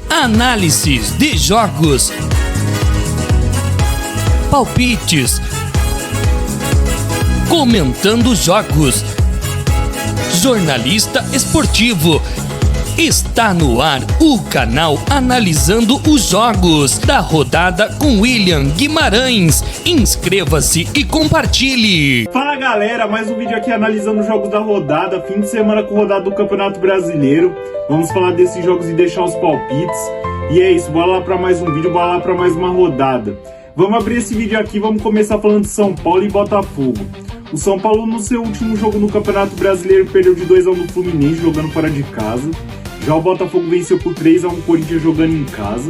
Análises de jogos, palpites, comentando jogos, jornalista esportivo. Está no ar o canal Analisando os Jogos da rodada com William Guimarães. Inscreva-se e compartilhe. Fala galera, mais um vídeo aqui analisando os jogos da rodada, fim de semana com rodada do Campeonato Brasileiro. Vamos falar desses jogos e deixar os palpites. E é isso, bora lá para mais um vídeo, bora lá para mais uma rodada. Vamos abrir esse vídeo aqui, vamos começar falando de São Paulo e Botafogo. O São Paulo no seu último jogo no Campeonato Brasileiro perdeu de 2-1 no Fluminense jogando fora de casa. Já o Botafogo venceu por 3-1 o Corinthians jogando em casa.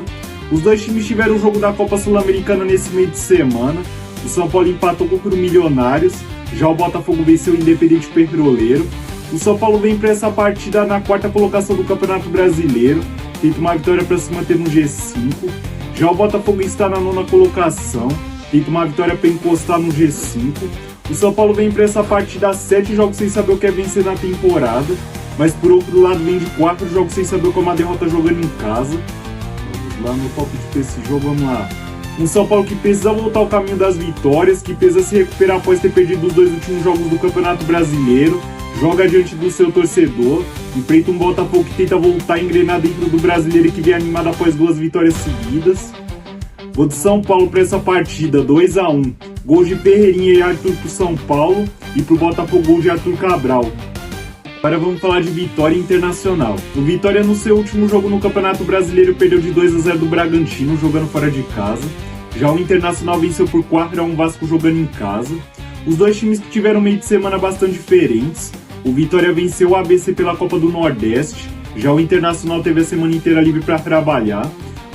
Os dois times tiveram o jogo da Copa Sul-Americana nesse meio de semana. O São Paulo empatou contra o Milionários. Já o Botafogo venceu o Independente Petroleiro. O São Paulo vem para essa partida na quarta colocação do Campeonato Brasileiro, tenta uma vitória para se manter no G5. Já o Botafogo está na nona colocação, tenta uma vitória para encostar no G5. O São Paulo vem para essa partida 7 jogos sem saber o que é vencer na temporada, mas por outro lado vem de 4 jogos sem saber como a derrota jogando em casa. Vamos lá no palpite para esse jogo, vamos lá. Um São Paulo que precisa voltar ao caminho das vitórias, que precisa se recuperar após ter perdido os 2 últimos jogos do Campeonato Brasileiro, joga diante do seu torcedor, enfrenta um Botafogo que tenta voltar a engrenar dentro do Brasileiro e que vem animado após 2 vitórias seguidas. Vou de São Paulo para essa partida, 2-1. Gols de Ferreirinha e Arthur pro São Paulo e pro Botafogo gol de Arthur Cabral. Agora vamos falar de Vitória Internacional. O Vitória no seu último jogo no Campeonato Brasileiro perdeu de 2-0 do Bragantino jogando fora de casa. Já o Internacional venceu por 4-1 Vasco jogando em casa. Os dois times que tiveram meio de semana bastante diferentes. O Vitória venceu o ABC pela Copa do Nordeste. Já o Internacional teve a semana inteira livre para trabalhar.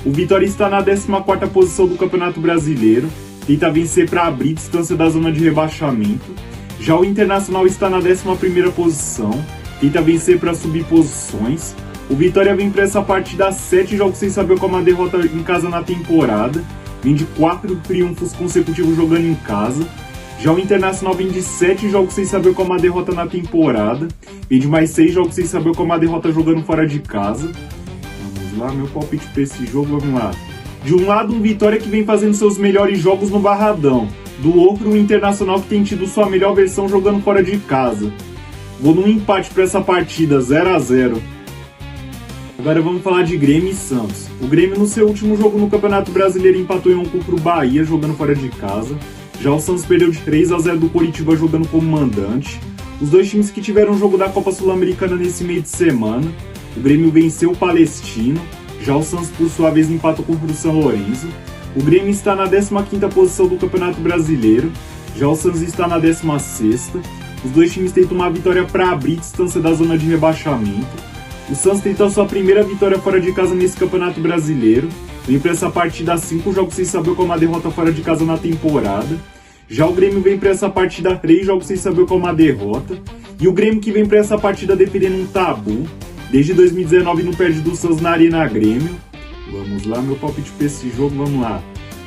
O Vitória está na 14ª posição do Campeonato Brasileiro. Tenta vencer para abrir distância da zona de rebaixamento. Já o Internacional está na 11ª posição. Tenta vencer para subir posições. O Vitória vem para essa partida 7 jogos sem saber como a derrota em casa na temporada. Vem de 4 triunfos consecutivos jogando em casa. Já o Internacional vem de 7 jogos sem saber como a derrota na temporada. Vem de mais 6 jogos sem saber como a derrota jogando fora de casa. Vamos lá, meu palpite para esse jogo, vamos lá. De um lado, um Vitória que vem fazendo seus melhores jogos no Barradão. Do outro, um Internacional que tem tido sua melhor versão jogando fora de casa. Vou num empate para essa partida, 0-0. Agora vamos falar de Grêmio e Santos. O Grêmio no seu último jogo no Campeonato Brasileiro empatou em 1 contra o Bahia jogando fora de casa. Já o Santos perdeu de 3-0 do Coritiba jogando como mandante. Os dois times que tiveram o jogo da Copa Sul-Americana nesse meio de semana. O Grêmio venceu o Palestino. Já o Santos, por sua vez, empatou contra o São Lourenço. O Grêmio está na 15ª posição do Campeonato Brasileiro. Já o Santos está na 16ª. Os dois times tentam uma vitória para abrir distância da zona de rebaixamento. O Santos tentou sua primeira vitória fora de casa nesse Campeonato Brasileiro. Vem para essa partida 5 jogos sem saber como a derrota fora de casa na temporada. Já o Grêmio vem para essa partida 3 jogos sem saber como a derrota. E o Grêmio que vem para essa partida defendendo um tabu. Desde 2019 não perde do Santos na Arena Grêmio. Vamos lá, meu palpite para esse jogo, vamos lá.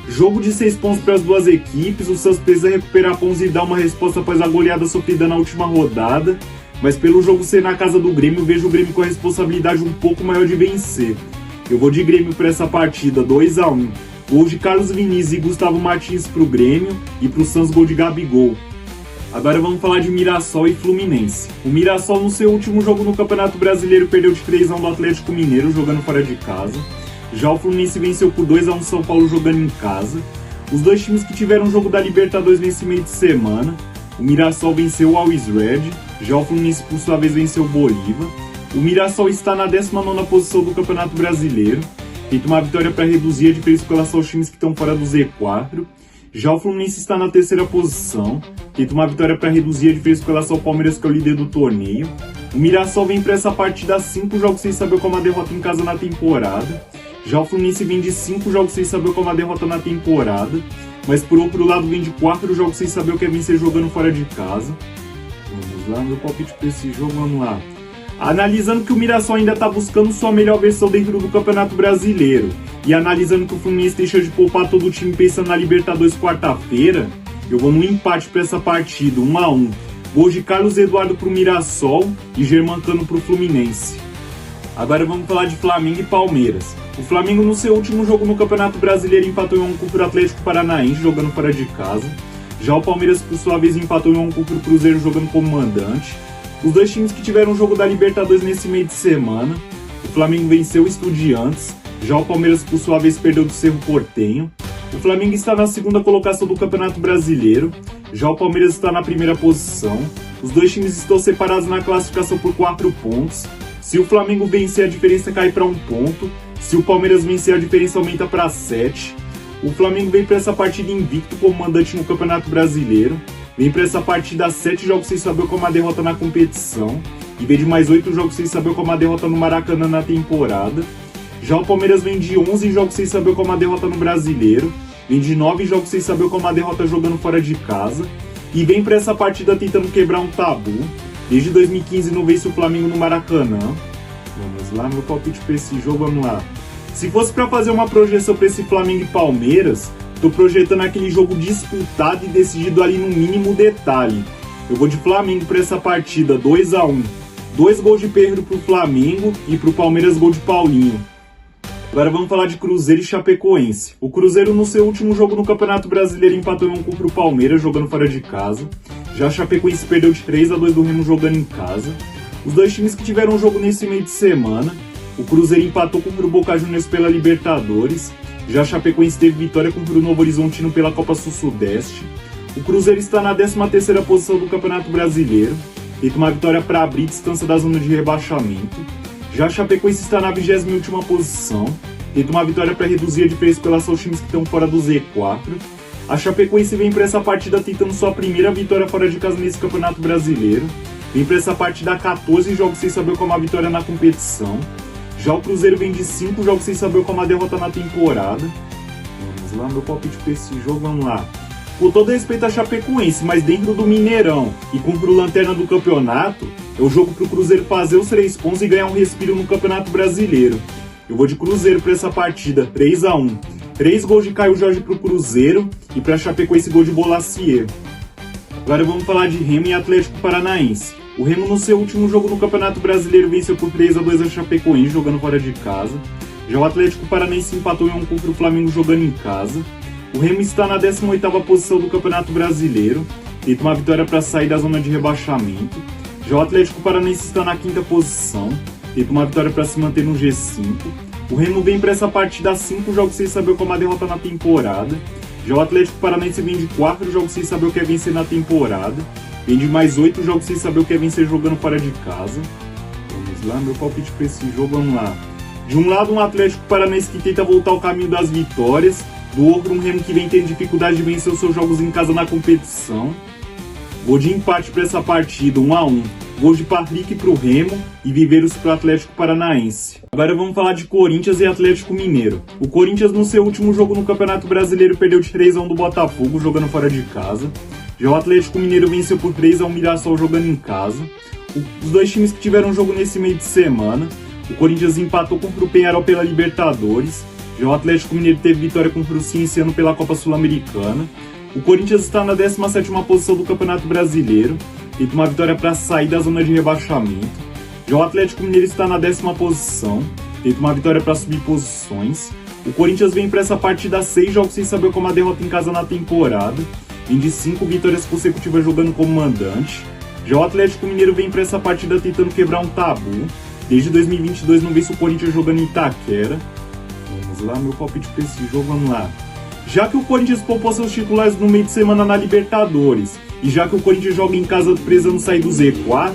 Jogo de 6 pontos para as duas equipes. O Santos precisa recuperar pontos e dar uma resposta após a goleada sofrida na última rodada. Mas pelo jogo ser na casa do Grêmio, vejo o Grêmio com a responsabilidade um pouco maior de vencer. Eu vou de Grêmio para essa partida, 2-1. Gol de Carlos Vinícius e Gustavo Martins para o Grêmio e para o Santos gol de Gabigol. Agora vamos falar de Mirassol e Fluminense. O Mirassol no seu último jogo no Campeonato Brasileiro perdeu de 3-1 do Atlético Mineiro jogando fora de casa. Já o Fluminense venceu por 2-1 São Paulo jogando em casa. Os dois times que tiveram o jogo da Libertadores nesse meio de semana. O Mirassol venceu o Always Red. Já o Fluminense por sua vez venceu o Bolívar. O Mirassol está na 19ª posição do Campeonato Brasileiro. Tenta uma vitória para reduzir a diferença com relação aos times que estão fora do Z4. Já o Fluminense está na 3ª posição. Tenta uma vitória para reduzir a diferença com relação ao Palmeiras, que é o líder do torneio. O Mirassol vem para essa partida 5 jogos sem saber como a derrota em casa na temporada. Já o Fluminense vem de 5 jogos sem saber como a derrota na temporada. Mas por outro lado vem de 4 jogos sem saber o que é vencer jogando fora de casa. Vamos lá, meu palpite para esse jogo, vamos lá. Analisando que o Mirassol ainda está buscando sua melhor versão dentro do Campeonato Brasileiro e analisando que o Fluminense deixou de poupar todo o time pensando na Libertadores quarta-feira, eu vou no empate para essa partida, 1-1. Gol de Carlos Eduardo pro Mirassol e Germancano pro Fluminense. Agora vamos falar de Flamengo e Palmeiras. O Flamengo no seu último jogo no Campeonato Brasileiro empatou em 1 contra o Atlético Paranaense jogando fora de casa. Já o Palmeiras, por sua vez, empatou em 1 contra o Cruzeiro jogando como mandante. Os dois times que tiveram o jogo da Libertadores nesse meio de semana. O Flamengo venceu o Estudiantes. Já o Palmeiras, por sua vez, perdeu do Cerro Porteño. O Flamengo está na segunda colocação do Campeonato Brasileiro. Já o Palmeiras está na primeira posição. Os dois times estão separados na classificação por 4 pontos. Se o Flamengo vencer, a diferença cai para 1 ponto. Se o Palmeiras vencer, a diferença aumenta para 7. O Flamengo vem para essa partida invicto como mandante no Campeonato Brasileiro. Vem para essa partida 7 jogos sem saber como a derrota na competição. E vem de mais 8 jogos sem saber como a derrota no Maracanã na temporada. Já o Palmeiras vem de 11 jogos sem saber como a derrota no Brasileiro. Vem de 9 jogos sem saber como a derrota jogando fora de casa. E vem para essa partida tentando quebrar um tabu. Desde 2015 não vence o Flamengo no Maracanã. Vamos lá, meu palpite para esse jogo, vamos lá. Se fosse para fazer uma projeção para esse Flamengo e Palmeiras, tô projetando aquele jogo disputado e decidido ali no mínimo detalhe. Eu vou de Flamengo para essa partida, 2-1. 2 gols de Pedro pro Flamengo e pro Palmeiras gol de Paulinho. Agora vamos falar de Cruzeiro e Chapecoense. O Cruzeiro no seu último jogo no Campeonato Brasileiro empatou em 1 contra o Palmeiras jogando fora de casa. Já a Chapecoense perdeu de 3-2 do Remo jogando em casa. Os dois times que tiveram um jogo nesse meio de semana. O Cruzeiro empatou contra o Boca Juniors pela Libertadores. Já a Chapecoense teve vitória contra o Novo Horizontino pela Copa Sul-Sudeste. O Cruzeiro está na 13ª posição do Campeonato Brasileiro. Teve uma vitória para abrir distância da zona de rebaixamento. Já a Chapecoense está na 28ª posição. Teve uma vitória para reduzir a diferença com relação aos times que estão fora do Z4. A Chapecoense vem para essa partida tentando sua primeira vitória fora de casa nesse Campeonato Brasileiro. Vem para essa partida 14 jogos sem saber como a vitória na competição. Já o Cruzeiro vem de 5 jogos sem saber como a derrota na temporada. Vamos lá, meu palpite para esse jogo, vamos lá. Com todo respeito à Chapecoense, mas dentro do Mineirão e contra o Lanterna do campeonato, é o jogo para o Cruzeiro fazer os 3 pontos e ganhar um respiro no Campeonato Brasileiro. Eu vou de Cruzeiro para essa partida, 3-1. 3 gols de Caio Jorge para o Cruzeiro e para a Chapecoense gol de Bolacier. Agora vamos falar de Remo e Atlético Paranaense. O Remo no seu último jogo no Campeonato Brasileiro venceu por 3-2 a Chapecoense jogando fora de casa. Já o Atlético Paranaense empatou em 1 contra o Flamengo jogando em casa. O Remo está na 18ª posição do Campeonato Brasileiro, tenta uma vitória para sair da zona de rebaixamento. Já o Atlético Paranaense está na 5ª posição, tenta uma vitória para se manter no G5. O Remo vem para essa partida 5 jogos sem saber como a derrota na temporada. Já o Atlético Paranaense vem de 4 jogos sem saber o que é vencer na temporada. Vem de mais 8 jogos sem saber o que é vencer jogando fora de casa. Vamos lá, meu palpite para esse jogo, vamos lá. De um lado, um Atlético Paranaense que tenta voltar ao caminho das vitórias. Do outro, um Remo que vem tendo dificuldade de vencer os seus jogos em casa na competição. Gol de empate para essa partida, 1-1. Gol de Patrick para o Remo e Viveiros para o Atlético Paranaense. Agora vamos falar de Corinthians e Atlético Mineiro. O Corinthians no seu último jogo no Campeonato Brasileiro perdeu de 3-1 do Botafogo jogando fora de casa. Já o Atlético Mineiro venceu por 3-1 Mirassol jogando em casa. Os dois times que tiveram jogo nesse meio de semana. O Corinthians empatou contra o Peñarol pela Libertadores. Já o Atlético Mineiro teve vitória contra o Cienciano pela Copa Sul-Americana. O Corinthians está na 17ª posição do Campeonato Brasileiro. Teve uma vitória para sair da zona de rebaixamento. Já o Atlético Mineiro está na 10ª posição. Teve uma vitória para subir posições. O Corinthians vem para essa partida 6 jogos sem saber como a derrota em casa na temporada. Vem de 5 vitórias consecutivas jogando como mandante. Já o Atlético Mineiro vem para essa partida tentando quebrar um tabu. Desde 2022 não vence o Corinthians jogando em Itaquera. Vamos lá, meu palpite para esse jogo, vamos lá. Já que o Corinthians poupou seus titulares no meio de semana na Libertadores, e já que o Corinthians joga em casa precisando sair do Z4,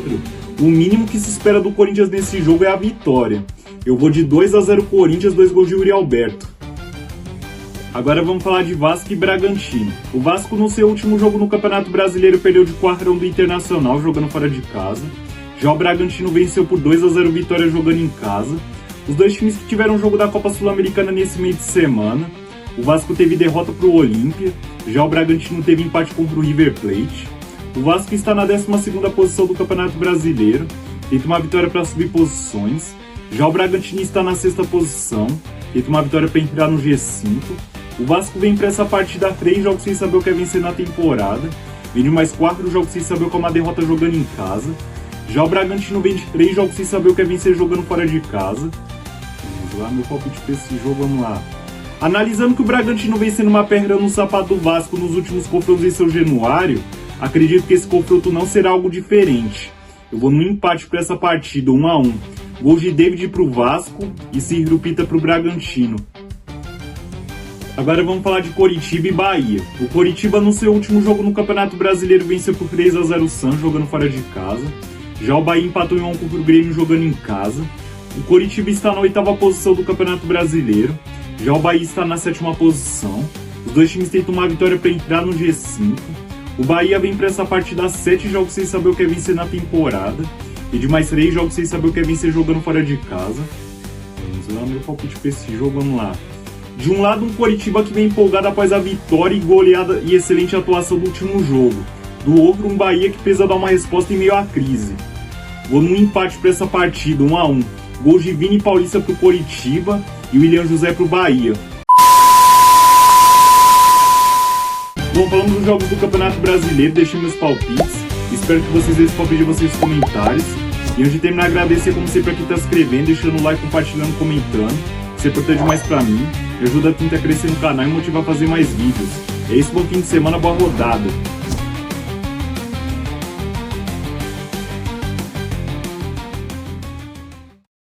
o mínimo que se espera do Corinthians nesse jogo é a vitória. Eu vou de 2-0 Corinthians, 2 gols de Yuri Alberto. Agora vamos falar de Vasco e Bragantino. O Vasco no seu último jogo no Campeonato Brasileiro perdeu de 4-1 do Internacional jogando fora de casa. Já o Bragantino venceu por 2-0 vitória jogando em casa. Os dois times que tiveram jogo da Copa Sul-Americana nesse meio de semana. O Vasco teve derrota para o Olímpia, já o Bragantino teve empate contra o River Plate. O Vasco está na 12ª posição do Campeonato Brasileiro, teve uma vitória para subir posições. Já o Bragantino está na 6ª posição, teve uma vitória para entrar no G5. O Vasco vem para essa partida 3 jogos sem saber o que é vencer na temporada. Vem de mais 4 jogos sem saber como a derrota jogando em casa. Já o Bragantino vem de 3 jogos sem saber o que é vencer jogando fora de casa. Vamos lá, meu palpite pra esse jogo, vamos lá. Analisando que o Bragantino vem sendo uma pedra no sapato do Vasco nos últimos confrontos em São Januário, acredito que esse confronto não será algo diferente. Eu vou no empate para essa partida, 1-1. Gols de David pro Vasco e Ciro Pita pro Bragantino. Agora vamos falar de Coritiba e Bahia. O Coritiba, no seu último jogo no Campeonato Brasileiro, venceu por 3-0 o Santos, jogando fora de casa. Já o Bahia empatou em 1-1 contra o Grêmio, jogando em casa. O Coritiba está na 8ª posição do Campeonato Brasileiro. Já o Bahia está na 7ª posição. Os dois times tentam uma vitória para entrar no G5. O Bahia vem para essa partida 7 jogos sem saber o que é vencer na temporada. E de mais 3 jogos sem saber o que é vencer jogando fora de casa. Vamos lá, meu palpite para esse jogo, vamos lá. De um lado, um Coritiba que vem empolgado após a vitória e goleada e excelente atuação do último jogo. Do outro, um Bahia que precisa dar uma resposta em meio à crise. Vou num empate para essa partida, 1-1. Gols de Vini Paulista pro Coritiba e William José pro Bahia. Bom, falando dos jogos do Campeonato Brasileiro, deixei meus palpites. Espero que vocês deixem os palpites de vocês nos comentários. E antes de terminar, agradecer como sempre a quem está se inscrevendo, deixando o like, compartilhando, comentando. Isso é importante demais pra mim. Me ajuda a crescer no canal e motiva a fazer mais vídeos. É isso, bom fim de semana, boa rodada.